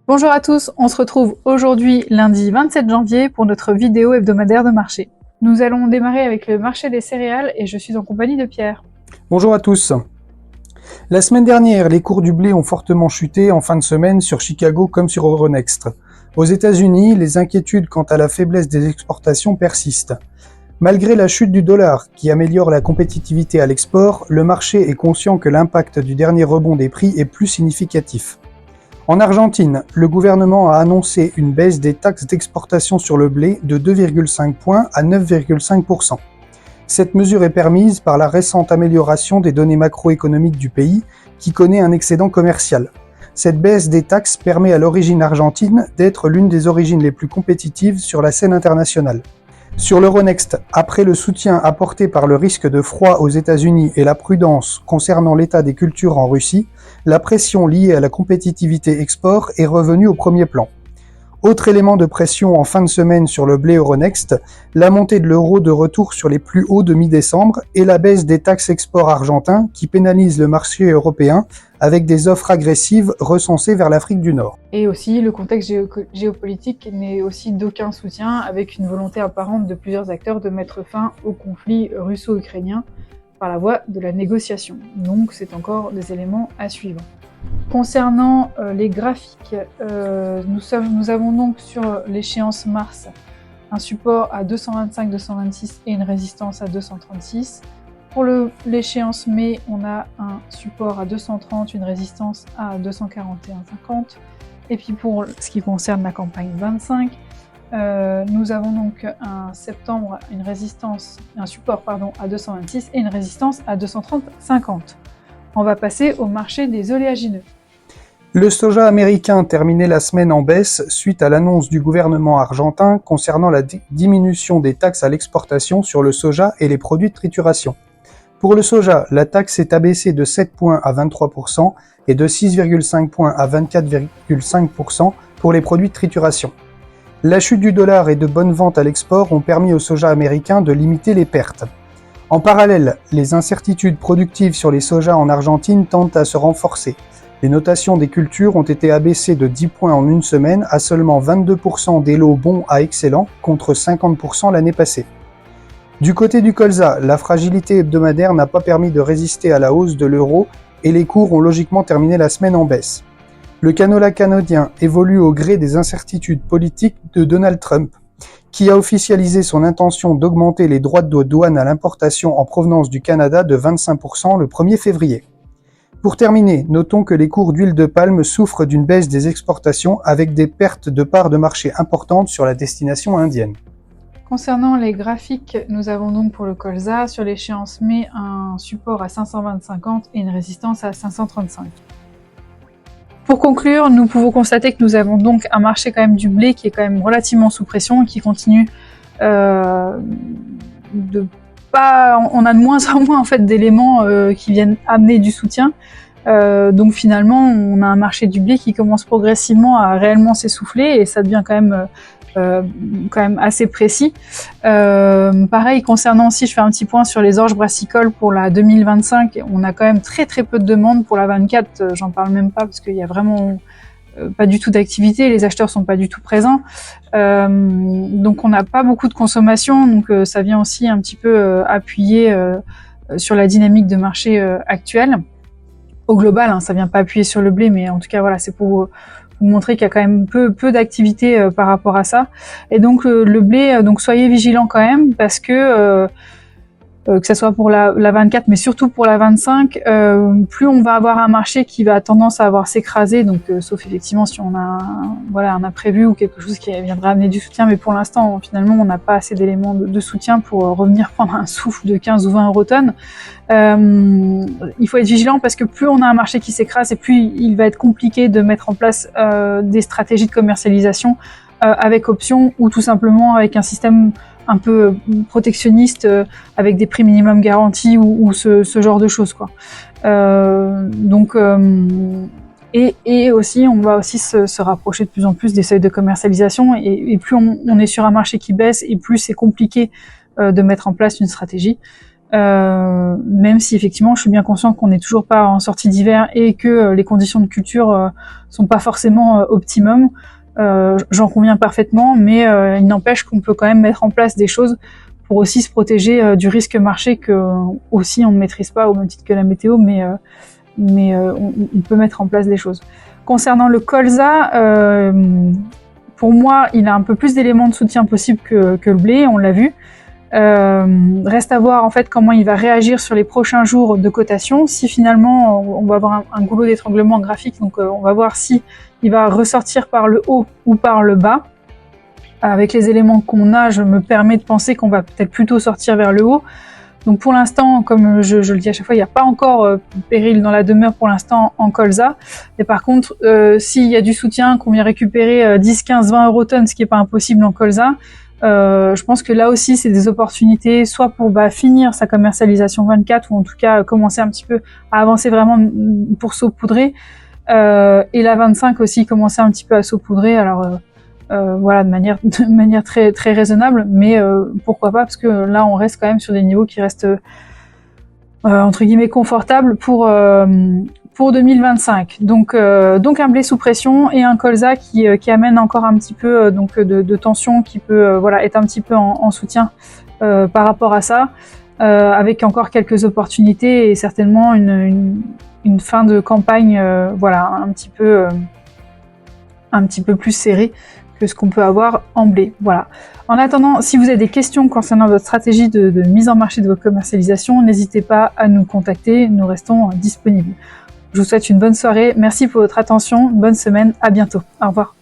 Bonjour à tous, on se retrouve aujourd'hui lundi 27 janvier pour notre vidéo hebdomadaire de marché. Nous allons démarrer avec le marché des céréales et je suis en compagnie de Pierre. Bonjour à tous. La semaine dernière, les cours du blé ont fortement chuté en fin de semaine sur Chicago comme sur Euronext. Aux États-Unis, les inquiétudes quant à la faiblesse des exportations persistent. Malgré la chute du dollar qui améliore la compétitivité à l'export, le marché est conscient que l'impact du dernier rebond des prix est plus significatif. En Argentine, le gouvernement a annoncé une baisse des taxes d'exportation sur le blé de 2,5 points à 9,5%. Cette mesure est permise par la récente amélioration des données macroéconomiques du pays, qui connaît un excédent commercial. Cette baisse des taxes permet à l'origine argentine d'être l'une des origines les plus compétitives sur la scène internationale. Sur l'Euronext, après le soutien apporté par le risque de froid aux États-Unis et la prudence concernant l'état des cultures en Russie, la pression liée à la compétitivité export est revenue au premier plan. Autre élément de pression en fin de semaine sur le blé Euronext, la montée de l'euro de retour sur les plus hauts de mi-décembre et la baisse des taxes export argentins qui pénalisent le marché européen avec des offres agressives recensées vers l'Afrique du Nord. Et aussi, le contexte géopolitique n'est aussi d'aucun soutien, avec une volonté apparente de plusieurs acteurs de mettre fin au conflit russo-ukrainien par la voie de la négociation. Donc c'est encore des éléments à suivre. Concernant les graphiques, nous avons donc sur l'échéance Mars un support à 225-226 et une résistance à 236. Pour l'échéance mai, on a un support à 230, une résistance à 241,50. Et puis pour ce qui concerne la campagne 25, nous avons donc un septembre, un support à 226 et une résistance à 230,50. On va passer au marché des oléagineux. Le soja américain terminait la semaine en baisse suite à l'annonce du gouvernement argentin concernant la diminution des taxes à l'exportation sur le soja et les produits de trituration. Pour le soja, la taxe est abaissée de 7 points à 23% et de 6,5 points à 24,5% pour les produits de trituration. La chute du dollar et de bonnes ventes à l'export ont permis au soja américain de limiter les pertes. En parallèle, les incertitudes productives sur les sojas en Argentine tendent à se renforcer. Les notations des cultures ont été abaissées de 10 points en une semaine à seulement 22% des lots bons à excellents contre 50% l'année passée. Du côté du colza, la fragilité hebdomadaire n'a pas permis de résister à la hausse de l'euro et les cours ont logiquement terminé la semaine en baisse. Le canola canadien évolue au gré des incertitudes politiques de Donald Trump, qui a officialisé son intention d'augmenter les droits de douane à l'importation en provenance du Canada de 25% le 1er février. Pour terminer, notons que les cours d'huile de palme souffrent d'une baisse des exportations avec des pertes de parts de marché importantes sur la destination indienne. Concernant les graphiques, nous avons donc pour le colza sur l'échéance mai un support à 520,50 et une résistance à 535. Pour conclure, nous pouvons constater que nous avons donc un marché quand même du blé qui est quand même relativement sous pression, qui continue on a de moins en moins en fait d'éléments qui viennent amener du soutien. Donc finalement, on a un marché du blé qui commence progressivement à réellement s'essouffler et ça devient quand même assez précis. Pareil, concernant aussi, je fais un petit point sur les orges brassicoles pour la 2025, on a quand même très peu de demandes. Pour la 24, j'en parle même pas parce qu'il y a vraiment pas du tout d'activité, les acheteurs sont pas du tout présents, donc on n'a pas beaucoup de consommation, donc ça vient aussi un petit peu appuyer sur la dynamique de marché actuelle. Au global, ça vient pas appuyer sur le blé, mais en tout cas voilà, c'est pour vous montrer qu'il y a quand même peu d'activité par rapport à ça. Et donc le blé, donc soyez vigilants quand même, parce que ça soit pour la 24, mais surtout pour la 25, plus on va avoir un marché qui va tendance à avoir s'écraser, donc sauf effectivement si on a un imprévu ou quelque chose qui viendra amener du soutien, mais pour l'instant finalement on n'a pas assez d'éléments de soutien pour revenir prendre un souffle de 15 ou 20 eurotonnes. Il faut être vigilant parce que plus on a un marché qui s'écrase et plus il va être compliqué de mettre en place des stratégies de commercialisation avec option ou tout simplement avec un système un peu protectionniste avec des prix minimum garantis ou ce genre de choses quoi. Donc Et aussi, on va aussi se rapprocher de plus en plus des seuils de commercialisation. Et plus on est sur un marché qui baisse, et plus c'est compliqué de mettre en place une stratégie. Même si effectivement, je suis bien conscient qu'on n'est toujours pas en sortie d'hiver et que les conditions de culture sont pas forcément optimum. J'en conviens parfaitement, mais il n'empêche qu'on peut quand même mettre en place des choses pour aussi se protéger du risque marché que aussi on ne maîtrise pas au même titre que la météo, mais on peut mettre en place des choses. Concernant le colza, pour moi, il a un peu plus d'éléments de soutien possible que le blé, on l'a vu. Reste à voir en fait comment il va réagir sur les prochains jours de cotation. Si finalement on va avoir un goulot d'étranglement graphique, donc on va voir si il va ressortir par le haut ou par le bas. Avec les éléments qu'on a, je me permets de penser qu'on va peut-être plutôt sortir vers le haut. Donc pour l'instant, comme je le dis à chaque fois, il n'y a pas encore péril dans la demeure pour l'instant en colza. Et par contre, s'il y a du soutien, qu'on vient récupérer 10, 15, 20 € tonnes, ce qui n'est pas impossible en colza, je pense que là aussi c'est des opportunités, soit pour finir sa commercialisation 24, ou en tout cas commencer un petit peu à avancer vraiment pour saupoudrer, et la 25 aussi commencer un petit peu à saupoudrer. Alors voilà, de manière très très raisonnable, mais pourquoi pas, parce que là on reste quand même sur des niveaux qui restent entre guillemets confortables pour 2025. Donc un blé sous pression et un colza qui amène encore un petit peu de tension, qui peut être un petit peu en soutien par rapport à ça, avec encore quelques opportunités et certainement une fin de campagne un petit peu plus serrée que ce qu'on peut avoir en blé. Voilà. En attendant, si vous avez des questions concernant votre stratégie de mise en marché de votre commercialisation, n'hésitez pas à nous contacter, nous restons disponibles. Je vous souhaite une bonne soirée, merci pour votre attention, bonne semaine, à bientôt. Au revoir.